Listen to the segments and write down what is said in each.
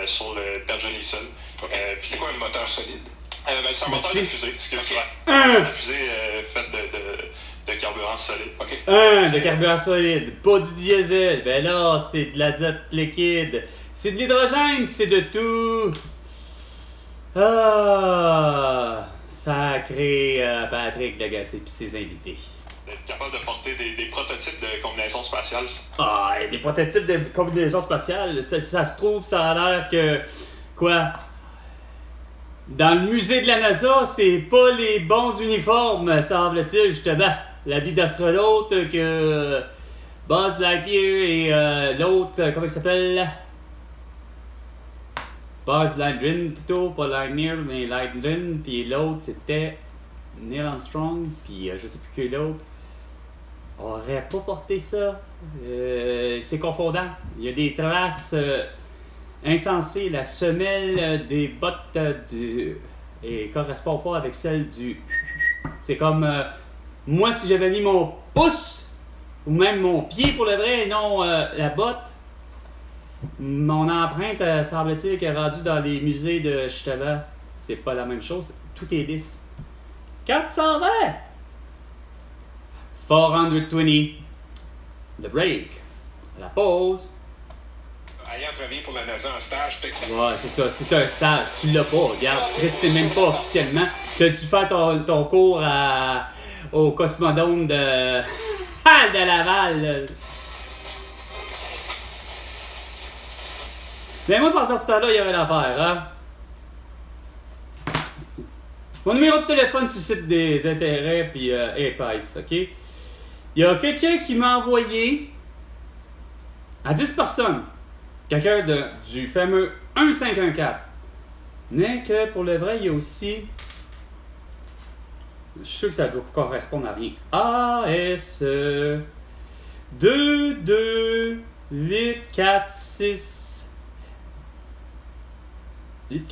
sur le Bergen-Eason. Okay. C'est quoi un moteur solide? C'est un moteur de fusée, ce qui veut dire la fusée faite de carburant solide. Okay. De carburant solide, pas du diesel. Ben là, c'est de l'azote liquide. C'est de l'hydrogène, c'est de tout. Ah, sacré Patrick Lagacé et ses invités. D'être capable de porter des prototypes de combinaisons spatiales. Ah, des prototypes de combinaisons spatiales, ça se trouve, ça a l'air que... Quoi? Dans le musée de la NASA, c'est pas les bons uniformes, semble-t-il, justement. L'habit d'astronaute que Buzz Lightyear et l'autre, comment il s'appelle? Buzz Lightyear plutôt, pas Lightyear, mais Lightyear, puis l'autre c'était Neil Armstrong, puis je sais plus qui l'autre. Aurait pas porté ça. C'est confondant. Il y a des traces insensées. La semelle des bottes et correspond pas avec celle du. C'est comme moi si j'avais mis mon pouce ou même mon pied pour le vrai et non la botte. Mon empreinte, semble-t-il, qui est rendue dans les musées de Chutava. C'est pas la même chose. Tout est lisse. 420! 420. Le break. La pause. Ayant travaillé pour la NASA en stage, peut-être. Ouais, c'est ça. C'est un stage. Tu l'as pas. Regarde, Chris, t'es même pas officiellement. T'as-tu fait ton cours au Cosmodome de Laval? Là. Mais moi, pendant ce temps-là, il y avait l'affaire, hein? Mon numéro de téléphone suscite des intérêts puis épaisse, ok? Il y a quelqu'un qui m'a envoyé à 10 personnes, quelqu'un du fameux 1514. Mais que pour le vrai, il y a aussi, je suis sûr que ça doit correspondre à rien. AS 2 2 8 4 6 8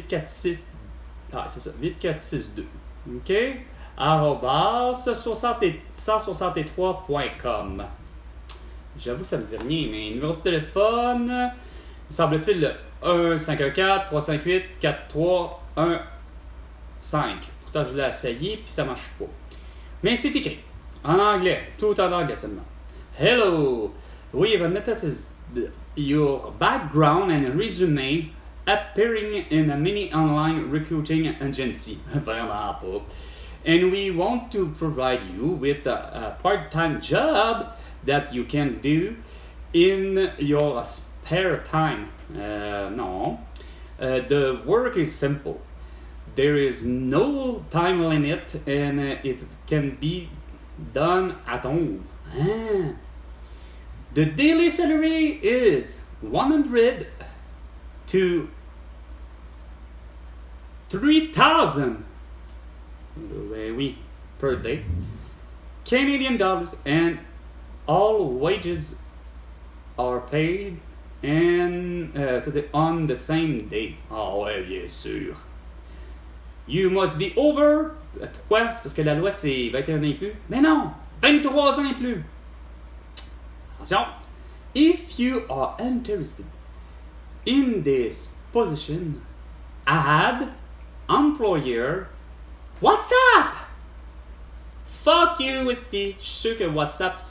4 6 c'est ça, 8462. OK? Arrobas 163.com. J'avoue que ça me dit rien, mais numéro de téléphone, il semble-t-il le 1-514-351-5. Pourtant, je l'ai essayé, puis ça marche pas. Mais c'est écrit. En anglais. Tout en anglais seulement. Hello! We have noticed your background and resume appearing in a mini online recruiting agency. Vraiment pas. And we want to provide you with a part-time job that you can do in your spare time. No. The work is simple. There is no time limit and it can be done at home. The daily salary is 100 to 3,000 per day Canadian dollars, and all wages are paid and on the same day. Ah ouais, bien sûr. You must be over. Pourquoi? C'est parce que la loi c'est 21 ans et plus. Mais non, 23 ans et plus. Attention. If you are interested in this position, add employer WhatsApp. Fuck you, Esti. Je suis sûr que WhatsApp,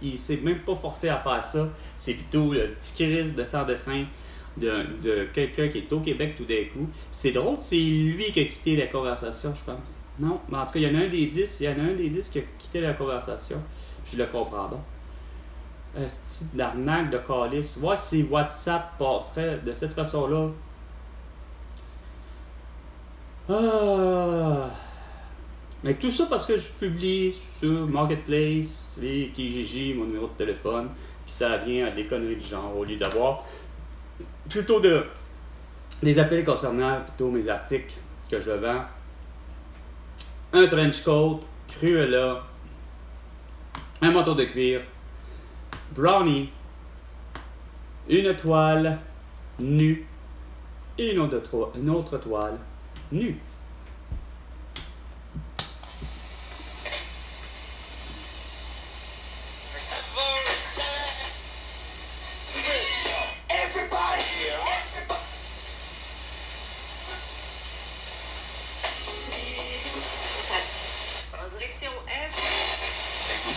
il s'est même pas forcé à faire ça. C'est plutôt le petit crise de sans dessin de quelqu'un qui est au Québec tout d'un coup. C'est drôle, c'est lui qui a quitté la conversation, je pense. Non, mais en tout cas, il y en a un des 10 qui a quitté la conversation. Je le comprends donc. Esti de l'arnaque de calice. Voir si WhatsApp passerait de cette façon-là. Mais tout ça parce que je publie sur Marketplace et Kijiji mon numéro de téléphone, puis ça vient à des conneries du genre au lieu d'avoir plutôt des appels concernant plutôt mes articles que je vends. Un trench coat, Cruella, un manteau de cuir, brownie, une toile nue et une autre toile nue.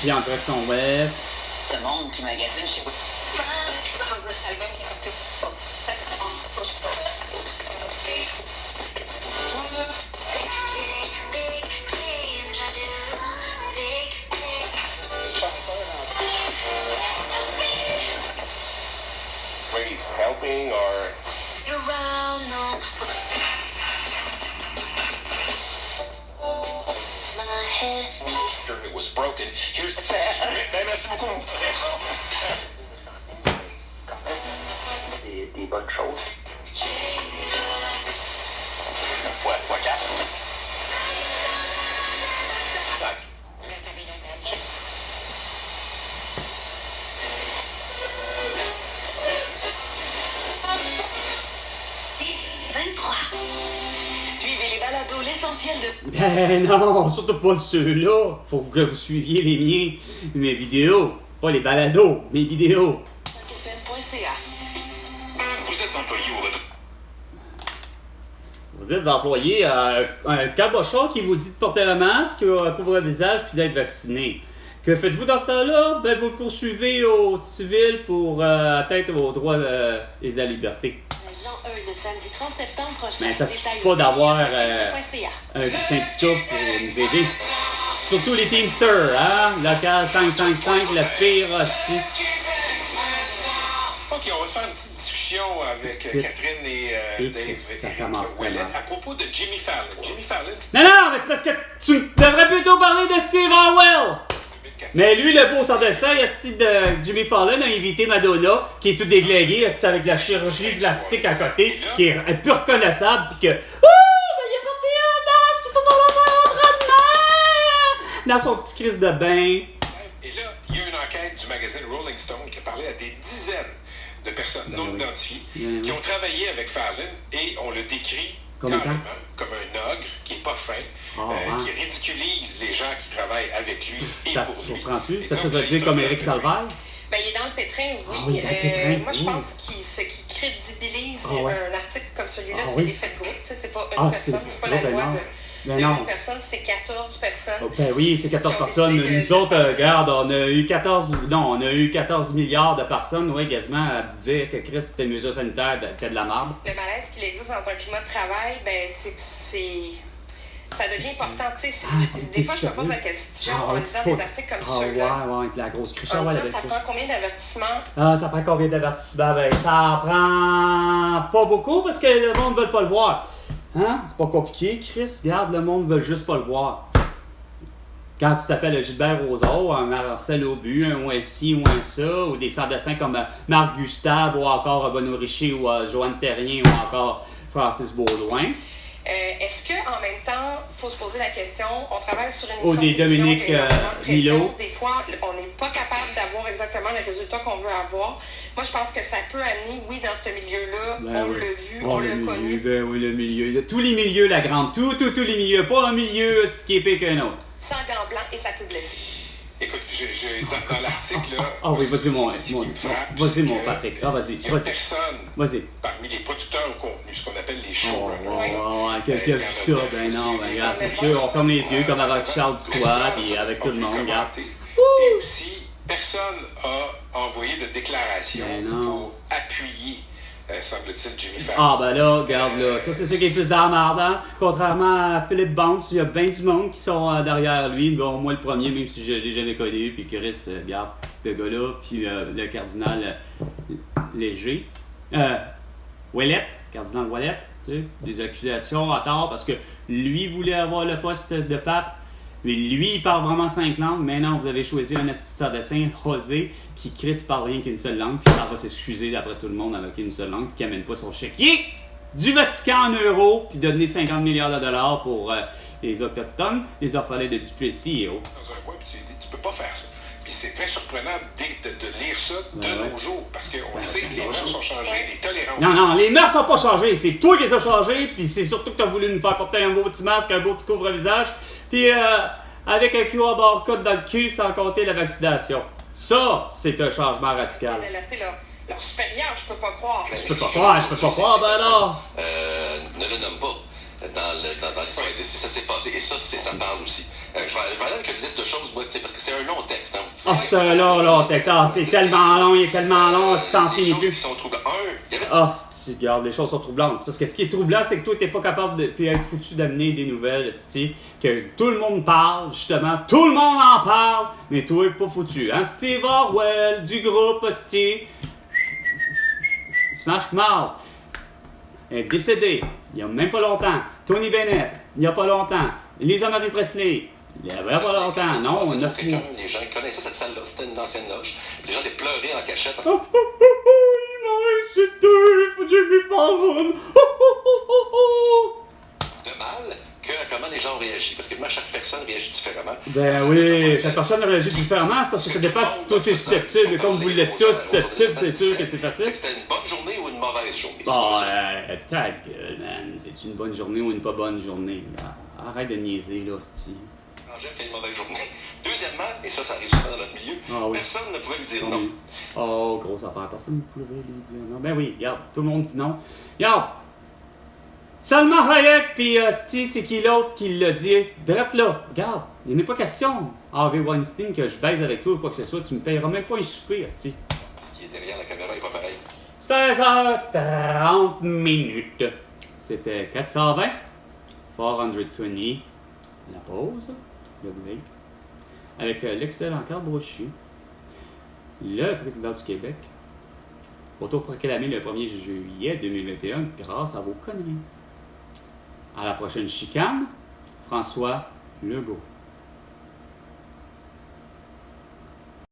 Puis en direction ouest. Le monde qui magasine chez vous. Where he's helping or... Around, no. My head. Sure it was broken. Here's the... Ben, merci beaucoup. Des bonnes choses. Fois 4. Suivez les balados, l'essentiel de... Ben non, surtout pas de ceux-là. Faut que vous suiviez les miens, mes vidéos. Pas les balados, mes vidéos. FM.ca. Vous êtes employé au retour. Vous êtes employé à un cabochon qui vous dit de porter un masque, couvrir le visage puis d'être vacciné. Que faites-vous dans ce temps-là? Ben vous poursuivez au civil pour atteindre aux droits et à la liberté. Jean 1, le samedi 30 septembre prochain. Mais ça suffit Détails pas aussi d'avoir sur FM.ca. un syndicat pour nous aider. Surtout les Teamsters, hein? Local 555, le pire hostie. OK, on va se faire une petite discussion avec C'est- Catherine Et Dave ça commence très Ouellet mal. à propos de Jimmy Fallon. Jimmy Fallon, Non, non, mais c'est parce que tu devrais plutôt parler de Steve Harwell. Mais lui, le beau sans dessin, il de Jimmy Fallon a invité Madonna, qui est tout déglinguée, esti, avec de la chirurgie plastique à côté, qui est plus reconnaissable, puis que mais il a porté un masque, il faut falloir faire dans son petit crise de bain. et là, il y a une enquête du magazine Rolling Stone qui a parlé à des dizaines de personnes non oui. identifiées Ben qui oui. ont travaillé avec Fallon et on le décrit Comme carrément étant? comme un ogre qui est pas fin, Ah, qui ridiculise les gens qui travaillent avec lui et Ça pour se lui. surprend-tu? Et Ça donc, veut dire comme Éric Salvaire? Ben, il est dans le pétrin, oui. Ah oui, dans le pétrin, Moi, je oui. pense que ce qui crédibilise Ah ouais. un article comme celui-là, Ah c'est oui. l'effet de groupe. Tu sais, c'est pas une Ah, personne, c'est c'est pas l'effet la de loi groupe, de, ben de non. une personne, c'est 14 personnes. Oh, ben oui, c'est 14 Qui ont personnes. décidé de- Nous autres, regarde, on a eu 14 milliards de personnes, ouais, quasiment, à dire que Chris, c'était une mesure sanitaire que de la merde. Le malaise qu'il existe dans un climat de travail, ben, c'est que ça devient important. Tu sais, des fois, je me pose la question en lisant des articles comme ceux-là. Ouais, avec la grosse cruche. En Ouais, la disant, belle ça cruche. prend combien d'avertissements? Ah, ça prend combien d'avertissements? Ben, ça en prend pas beaucoup parce que le monde ne veut pas le voir. Hein? C'est pas compliqué, Chris. Regarde, le monde veut juste pas le voir. Quand tu t'appelles Gilbert Rozon, un Marcel Aubu, un OSI ou un ça, ou des sans-dessins comme Marc Gustave, ou encore Benoît Richer, ou Joanne Terrien, ou encore Francis Baudouin. Est-ce qu'en même temps, il faut se poser la question, on travaille sur une Ou émission des de télévision, Dominique, il y a énormément de pression. Milo. Des fois, on n'est pas capable d'avoir exactement les résultats qu'on veut avoir. Moi, je pense que ça peut amener, oui, dans ce milieu-là, Ben on oui. l'a vu, Oh, on le l'a milieu, connu. ben oui, le milieu. Tous les milieux, la grande. Tous les milieux. Pas un milieu qui est pire qu'un autre. Sans gants blancs et ça peut blesser. Écoute, dans l'article, là... Ah oui, vas-y, ce qui me frappe, c'est mon que Patrick. Ah, vas-y, Il y a vas-y. personne Vas-y. parmi les producteurs au contenu, ce qu'on appelle les Oh, showrunners. qui a vu ça? Ben non, ben regarde, c'est sûr, on ferme les yeux comme avec Charles Dutoit, puis avec tout le monde, regarde. Et aussi, personne a envoyé de déclaration Ben non. pour appuyer, semble-t-il, Jimmy Fallon. Ah, ben là, regarde, là, ça, c'est sûr qui est plus dans la merde, hein? Contrairement à Philippe Bounce, il y a bien du monde qui sont derrière lui. Bon, moi, le premier, même si je l'ai jamais connu, puis Chris, regarde, ce gars-là, puis le cardinal Léger. Ouellet, cardinal Ouellet, tu sais, des accusations à tort parce que lui voulait avoir le poste de pape. Mais lui, il parle vraiment 5 langues. Mais non, vous avez choisi un esti de sardessin, José, qui Chris parle rien qu'une seule langue, puis ça va s'excuser d'après tout le monde avec une seule langue, puis qui amène pas son chéquier du Vatican en euros, puis donner 50 milliards de dollars pour les Autochtones, les orphelins de Duplessis et autres. Dans un coin, puis tu lui dis, tu peux pas faire ça. Puis c'est très surprenant de lire ça de Ouais. nos jours, parce qu'on Ouais, le sait, les mœurs ont changé, Ouais. les tolérances. Non, non, les mœurs sont pas changées. C'est toi qui les as changées, puis c'est surtout que t'as voulu nous faire porter un beau petit masque, un beau petit couvre-visage, puis avec un QR barcode dans le cul sans compter la vaccination. Ça, c'est un changement radical. D'alerter leur supérieur, je peux pas croire. Je peux pas croire, ben non. Ne le nomme pas. dans l'histoire. Ça s'est passé. Et ça, ça parle aussi. Je vais aller avec une liste de choses, moi, parce que c'est un long texte. Hein, Ah, c'est un long texte. Ah, c'est tellement long, il est tellement long, ça s'en finit Les choses plus. qui sont troublantes. Il y avait... Ah, si, regarde, les choses sont troublantes. C'est parce que ce qui est troublant, c'est que toi, t'es pas capable de puis être foutu d'amener des nouvelles, esti, que tout le monde parle, justement. Tout le monde en parle, mais toi, pas foutu. Hein? Steve Orwell, du groupe, esti. Smash Mouth est décédé il y a même pas longtemps. Tony Bennett, il y a pas longtemps. Lisa Marie Presley, il y avait pas longtemps. Non, 9 mois. Les gens connaissaient cette salle-là, c'était une ancienne loge. Les gens les pleuraient en cachette. Parce... Oh, oh, oh, oh, il m'a insulté, faut Jimmy Fallon. Oh, oh, oh, oh, oh. De mal que comment les gens réagissent. Parce que moi, chaque personne réagit différemment. Ben oui, chaque personne réagit différemment, c'est parce que ça dépend si toi t'es susceptible, et comme vous l'êtes tous susceptibles, c'est sûr que c'est C'est facile. que c'était une bonne journée ou une mauvaise journée. Bon, ta gueule, man, c'est une bonne journée ou une pas bonne journée? Là? Arrête de niaiser, là, hostie. J'aime qu'il y ait une mauvaise journée. Deuxièmement, et ça arrive souvent dans notre milieu, Ah oui. personne ne pouvait lui dire non. Oui. Oh, grosse affaire, personne ne pouvait lui dire non. Ben oui, regarde, tout le monde dit non. Regarde! Salma Hayek, pis hostie, c'est qui l'autre qui l'a dit? Drette là, regarde, il n'est pas question, Harvey Weinstein, que je baise avec toi ou quoi que ce soit, tu me payeras même pas un souper, hostie. Ce qui est derrière la caméra n'est pas pareil. 16h30 minutes. C'était 420, 420, la pause, le break, avec l'excellent Carl Brochu, le président du Québec, autoproclamé le 1er juillet 2021 grâce à vos conneries. À la prochaine chicane, François Legault.